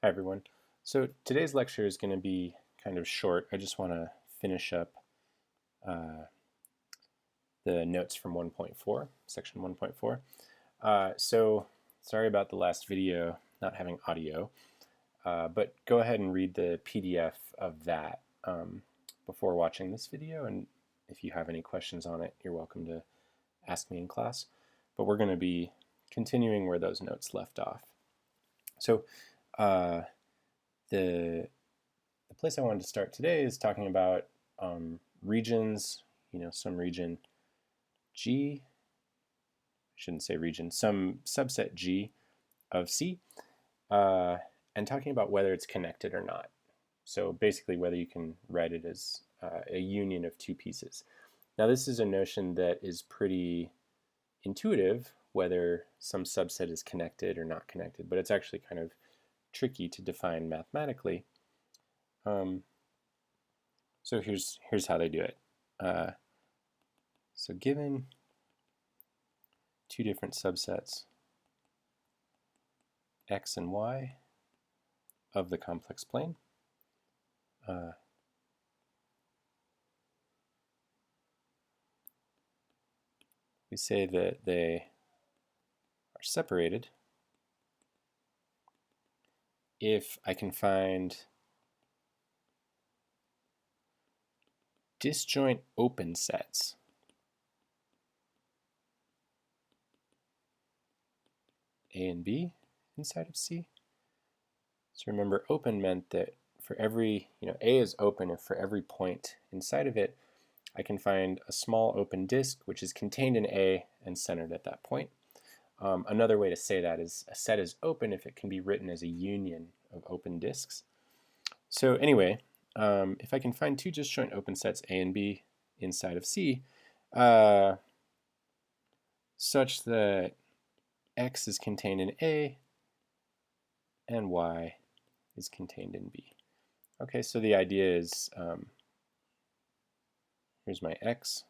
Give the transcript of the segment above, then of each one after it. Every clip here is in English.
Hi everyone. So today's lecture is going to be kind of short. I just want to finish up uh, the notes from 1.4, section 1.4. So sorry about the last video not having audio, but go ahead and read the PDF of that before watching this video, and if you have any questions on it, you're welcome to ask me in class. But we're going to be continuing where those notes left off. So the place I wanted to start today is talking about regions, some region G, I shouldn't say region, some subset G of C, and talking about whether it's connected or not. So basically whether you can write it as a union of two pieces. Now this is a notion that is pretty intuitive, whether some subset is connected or not connected, but it's actually kind of tricky to define mathematically. So here's how they do it. So given two different subsets, x and y, of the complex plane, we say that they are separated if I can find disjoint open sets A and B inside of C. So remember, open meant that for every, A is open if for every point inside of it, I can find a small open disk which is contained in A and centered at that point. Another way to say that is a set is open if it can be written as a union of open disks. So anyway, if I can find two disjoint open sets A and B inside of C, such that x is contained in A and y is contained in B. Okay, so the idea is, here's my x,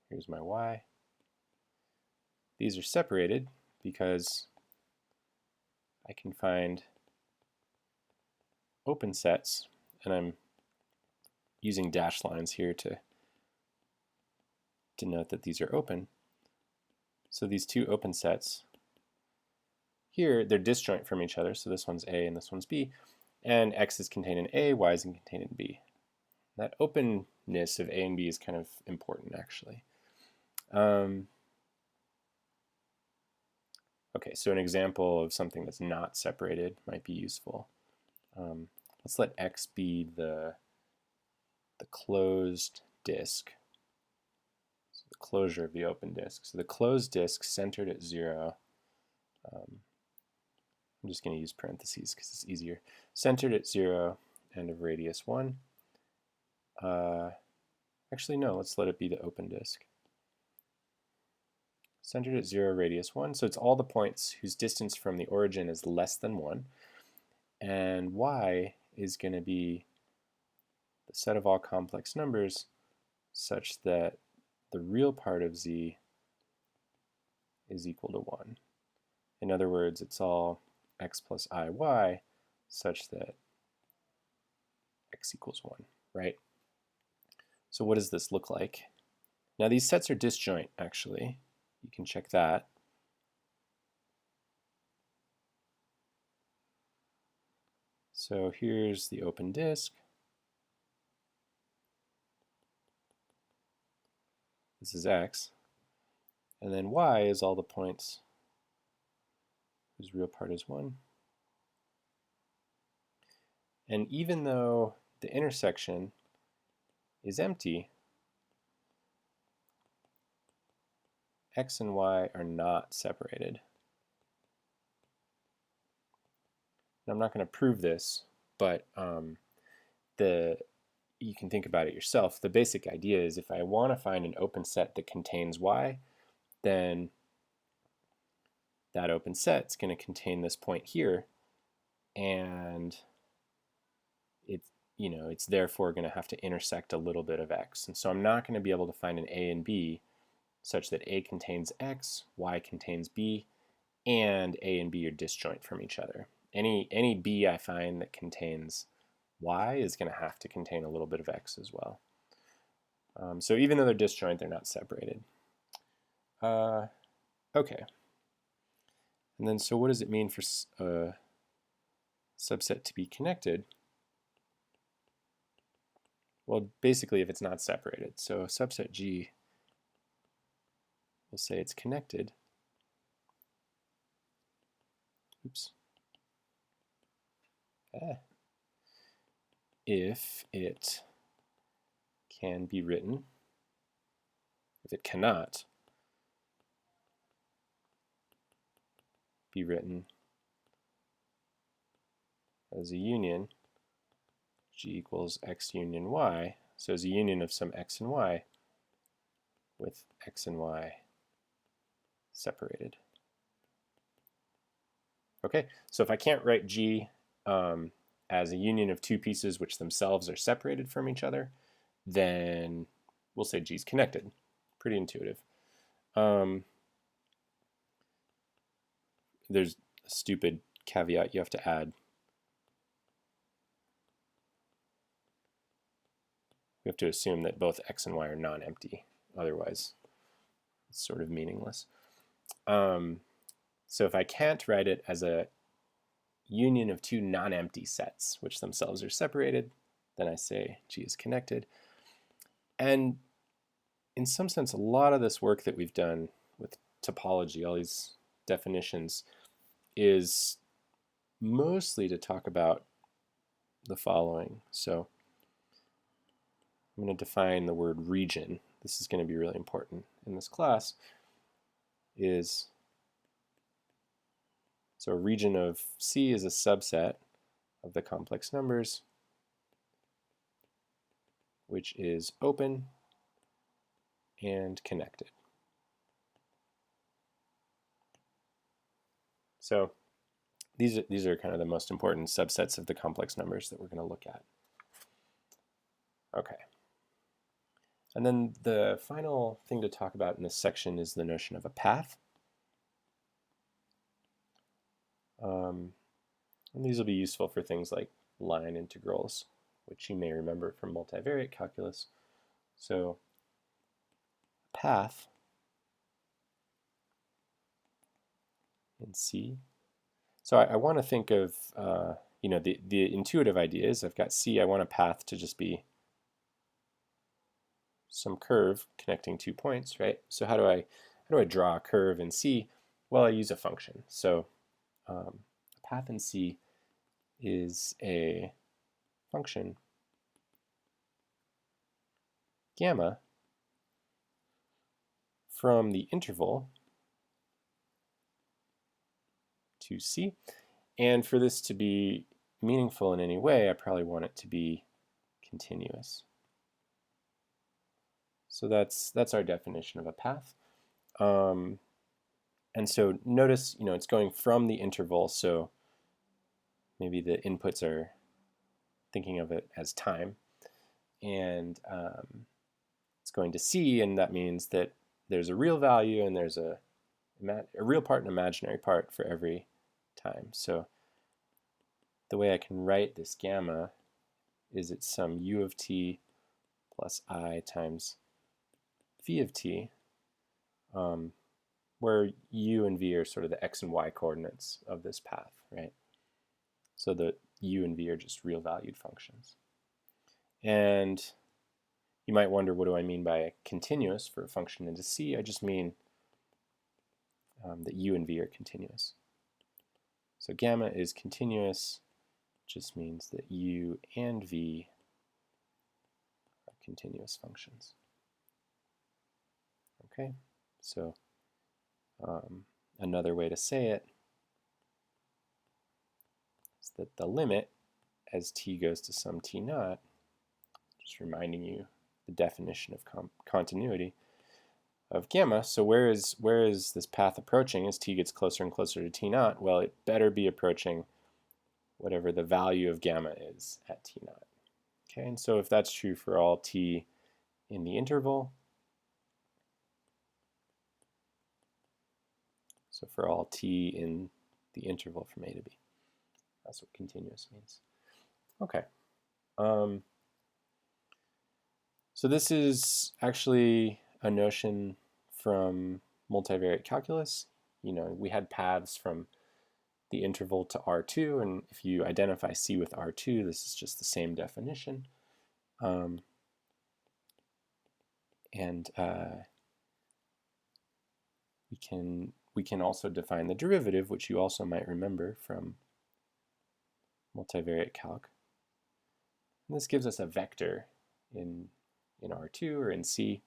here's my y. These are separated because I can find open sets, and I'm using dashed lines here to denote that these are open. So these two open sets here, they're disjoint from each other, so this one's A and this one's B, and x is contained in A, y is contained in B. That openness of A and B is kind of important, actually. Okay, so an example of something that's not separated might be useful. Let's let x be the closed disk, so the closure of the open disk. So the closed disk centered at 0, I'm just going to use parentheses because it's easier, centered at 0 and of radius 1. Actually, no, let's let it be the open disk. Centered at 0, radius 1, so it's all the points whose distance from the origin is less than 1. And y is going to be the set of all complex numbers such that the real part of z is equal to 1. In other words, it's all x plus iy such that x equals 1, right? So what does this look like? Now these sets are disjoint, actually. You can check that. So here's the open disk. This is x. And then y is all the points whose real part is 1. And even though the intersection is empty, x and y are not separated. And I'm not going to prove this, but you can think about it yourself. The basic idea is if I want to find an open set that contains y, then that open set is going to contain this point here, and it's therefore going to have to intersect a little bit of x. And so I'm not going to be able to find an A and B such that A contains x, y contains b, and A and B are disjoint from each other. Any B I find that contains Y is going to have to contain a little bit of X as well. So even though they're disjoint, they're not separated. Okay. And then so what does it mean for a subset to be connected? Well, basically if it's not separated. So subset G, we'll say it's connected. Oops. If it can be written, if it cannot be written as a union, G equals X union Y, so as a union of some X and Y with X and Y separated. Okay, so if I can't write G as a union of two pieces which themselves are separated from each other, then we'll say G is connected. Pretty intuitive. There's a stupid caveat you have to add. We have to assume that both X and Y are non-empty. Otherwise, it's sort of meaningless. So if I can't write it as a union of two non-empty sets, which themselves are separated, then I say G is connected. And in some sense, a lot of this work that we've done with topology, all these definitions, is mostly to talk about the following. So I'm going to define the word region. This is going to be really important in this class. So a region of C is a subset of the complex numbers, which is open and connected. So these are kind of the most important subsets of the complex numbers that we're going to look at. Okay. And then the final thing to talk about in this section is the notion of a path. And these will be useful for things like line integrals, which you may remember from multivariate calculus. So path in C. So I want to think of, the intuitive idea is I've got C, I want a path to just be some curve connecting 2 points, right? So how do I draw a curve in C? Well, I use a function. So a path in C is a function gamma from the interval to C. And for this to be meaningful in any way, I probably want it to be continuous. So that's our definition of a path. And so notice, it's going from the interval, so maybe the inputs are thinking of it as time. And it's going to C, and that means that there's a real value and there's a real part and imaginary part for every time. So the way I can write this gamma is it's some u of t plus I times v of t, where u and v are sort of the x and y coordinates of this path, right? So the u and v are just real valued functions. And you might wonder, what do I mean by continuous for a function into C? I just mean that u and v are continuous. So gamma is continuous, just means that u and v are continuous functions. Okay, so another way to say it is that the limit as t goes to some t naught, just reminding you the definition of continuity of gamma. So where is this path approaching as t gets closer and closer to t naught? Well, it better be approaching whatever the value of gamma is at t naught. Okay, and so if that's true for all t in the interval, So for all t in the interval from a to b. That's what continuous means. Okay. So this is actually a notion from multivariate calculus. You know, we had paths from the interval to R2, and if you identify C with R2, this is just the same definition. We can also define the derivative, which you also might remember from multivariate calc. And this gives us a vector in R2 or in C,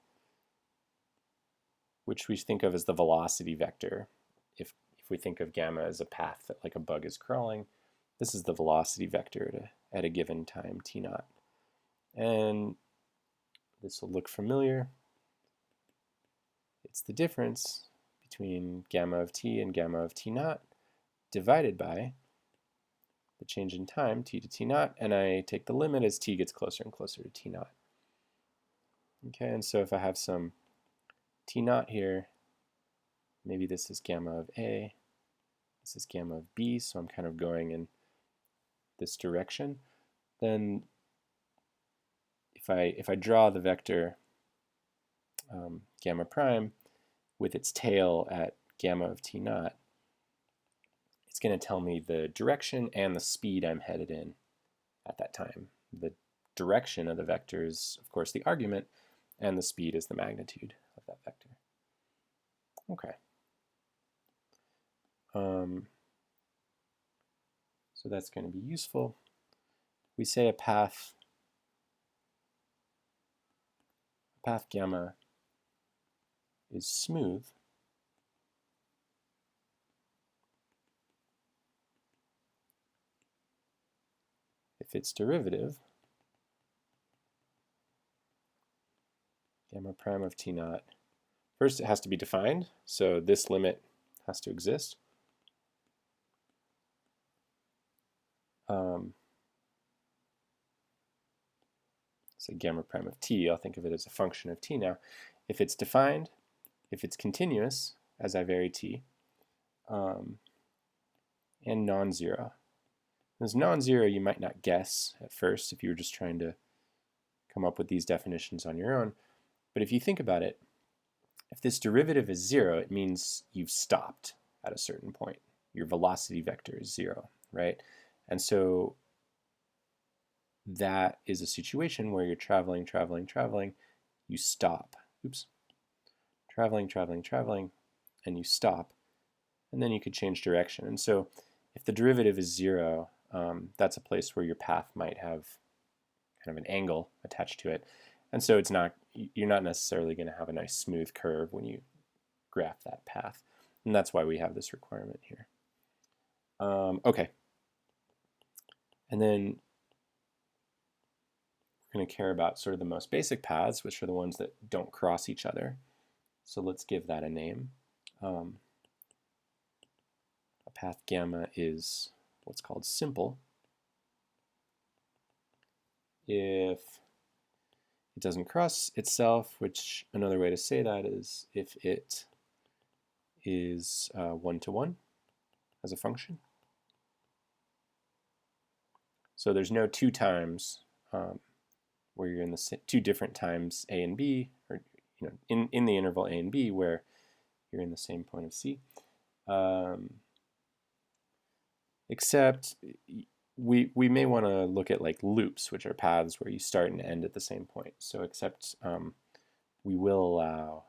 which we think of as the velocity vector. If we think of gamma as a path that like a bug is crawling, this is the velocity vector at a given time t naught. And this will look familiar. It's the difference between gamma of t and gamma of t naught divided by the change in time, t to t naught, and I take the limit as t gets closer and closer to t naught. Okay, and so if I have some t naught here, maybe this is gamma of a, this is gamma of b, so I'm kind of going in this direction. Then if I draw the vector gamma prime with its tail at gamma of t naught, it's going to tell me the direction and the speed I'm headed in at that time. The direction of the vector is, of course, the argument, and the speed is the magnitude of that vector. Okay. So that's going to be useful. We say a path gamma is smooth if its derivative, gamma prime of t naught, first it has to be defined, so this limit has to exist. Say gamma prime of t, I'll think of it as a function of t now. If it's defined, if it's continuous, as I vary t, and non-zero. As non-zero, you might not guess at first if you were just trying to come up with these definitions on your own. But if you think about it, if this derivative is 0, it means you've stopped at a certain point. Your velocity vector is 0, right? And so that is a situation where you're traveling, you stop. Oops. Traveling, and you stop. And then you could change direction. And so if the derivative is 0, that's a place where your path might have kind of an angle attached to it. And so you're not necessarily going to have a nice smooth curve when you graph that path. And that's why we have this requirement here. Okay. And then we're going to care about sort of the most basic paths, which are the ones that don't cross each other. So let's give that a name. A path gamma is what's called simple if it doesn't cross itself, which another way to say that is if it is one-to-one as a function. So there's no two times where you're in the two different times a and b, or in the interval a and b where you're in the same point of c. Except we may want to look at like loops, which are paths where you start and end at the same point. So except we will allow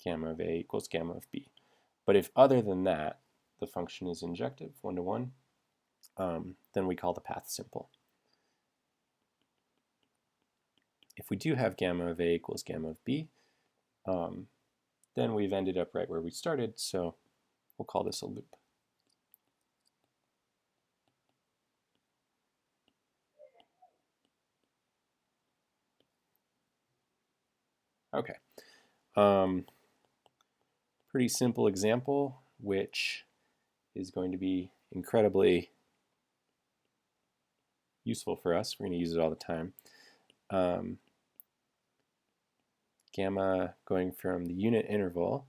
gamma of a equals gamma of b. But if other than that, the function is injective, one-to-one, then we call the path simple. If we do have gamma of a equals gamma of b, then we've ended up right where we started, so we'll call this a loop. Okay. Pretty simple example, which is going to be incredibly useful for us. We're going to use it all the time. gamma going from the unit interval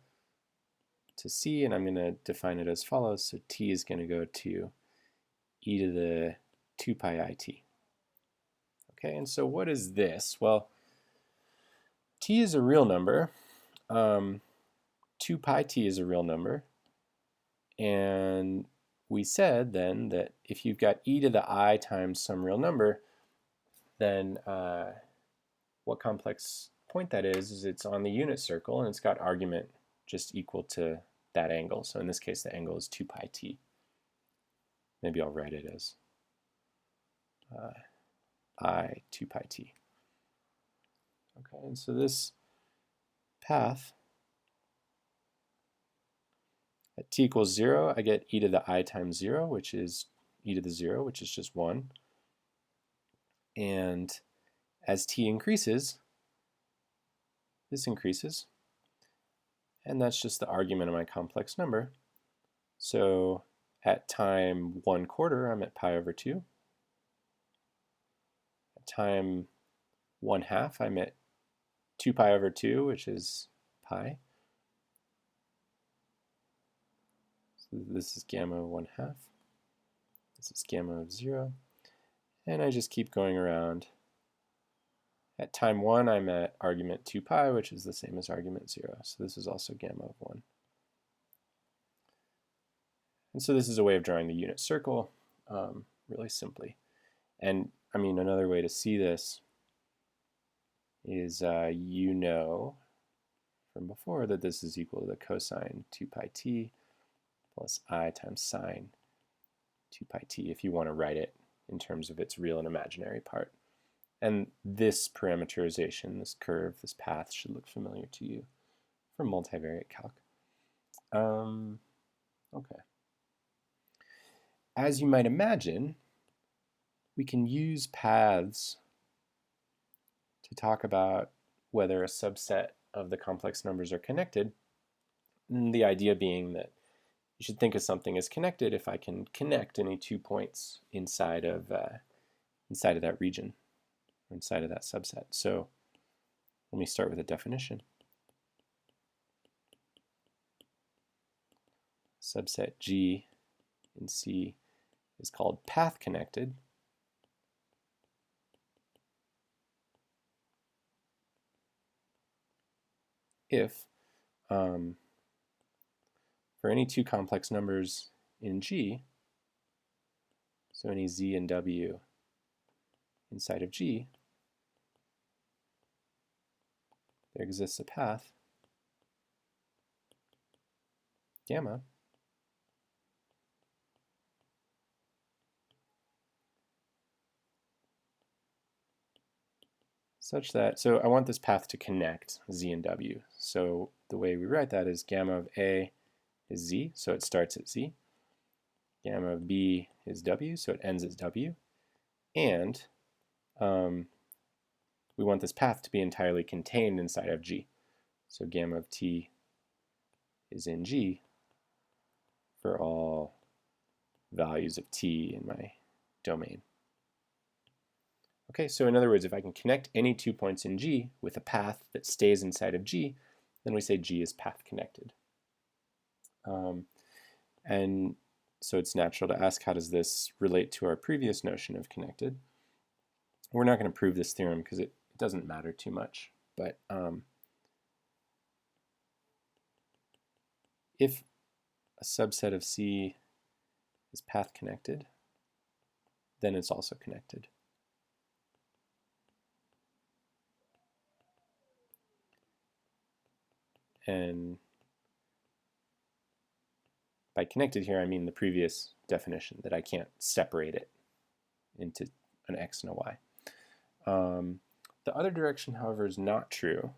to c, and I'm going to define it as follows. So t is going to go to e to the 2 pi it. Okay, and so what is this? Well, t is a real number. 2 pi t is a real number. And we said then that if you've got e to the I times some real number, then what complex point that is it's on the unit circle, and it's got argument just equal to that angle. So in this case, the angle is 2 pi t. Maybe I'll write it as I 2 pi t. Okay, and so this path at t equals 0, I get e to the I times 0, which is e to the 0, which is just 1. And as t increases, this increases. And that's just the argument of my complex number. So at time 1/4, I'm at pi over 2. At time 1/2, I'm at 2 pi over 2, which is pi. So this is gamma 1/2. This is gamma of 0. And I just keep going around. At time 1, I'm at argument 2 pi, which is the same as argument 0. So this is also gamma of 1. And so this is a way of drawing the unit circle really simply. And I mean, another way to see this is you know from before that this is equal to the cosine 2 pi t plus I times sine 2 pi t, if you want to write it in terms of its real and imaginary part. And this parameterization, this curve, this path should look familiar to you from multivariate calc. Okay. As you might imagine, we can use paths to talk about whether a subset of the complex numbers are connected. And the idea being that you should think of something as connected if I can connect any 2 points inside of that region, inside of that subset. So let me start with a definition. Subset G in C is called path connected if for any 2 complex numbers in G, so any Z and W inside of G, there exists a path gamma such that, so I want this path to connect Z and W. So the way we write that is gamma of A is Z, so it starts at Z. Gamma of B is W, so it ends at W. And we want this path to be entirely contained inside of G. So gamma of T is in G for all values of T in my domain. Okay, so in other words, if I can connect any 2 points in G with a path that stays inside of G, then we say G is path connected. And so it's natural to ask, how does this relate to our previous notion of connected? We're not going to prove this theorem because it doesn't matter too much, but if a subset of C is path connected, then it's also connected. And by connected here, I mean the previous definition, that I can't separate it into an X and a Y. The other direction, however, is not true.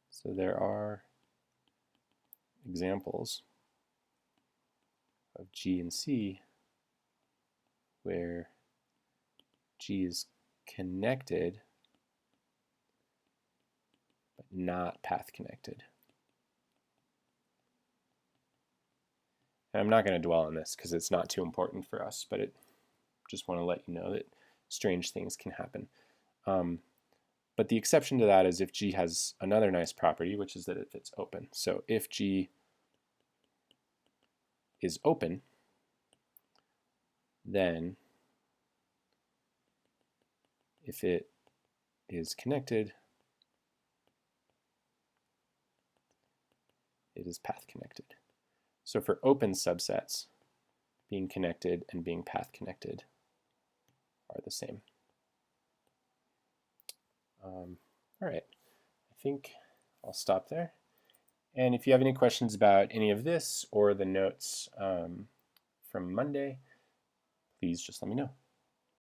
So there are examples of G and C where G is connected but not path connected. And I'm not going to dwell on this because it's not too important for us, but just want to let you know that strange things can happen. But the exception to that is if G has another nice property, which is that if it's open. So if G is open, then if it is connected, it is path connected. So for open subsets, being connected and being path connected are the same. All right, I think I'll stop there. And if you have any questions about any of this or the notes from Monday, please just let me know.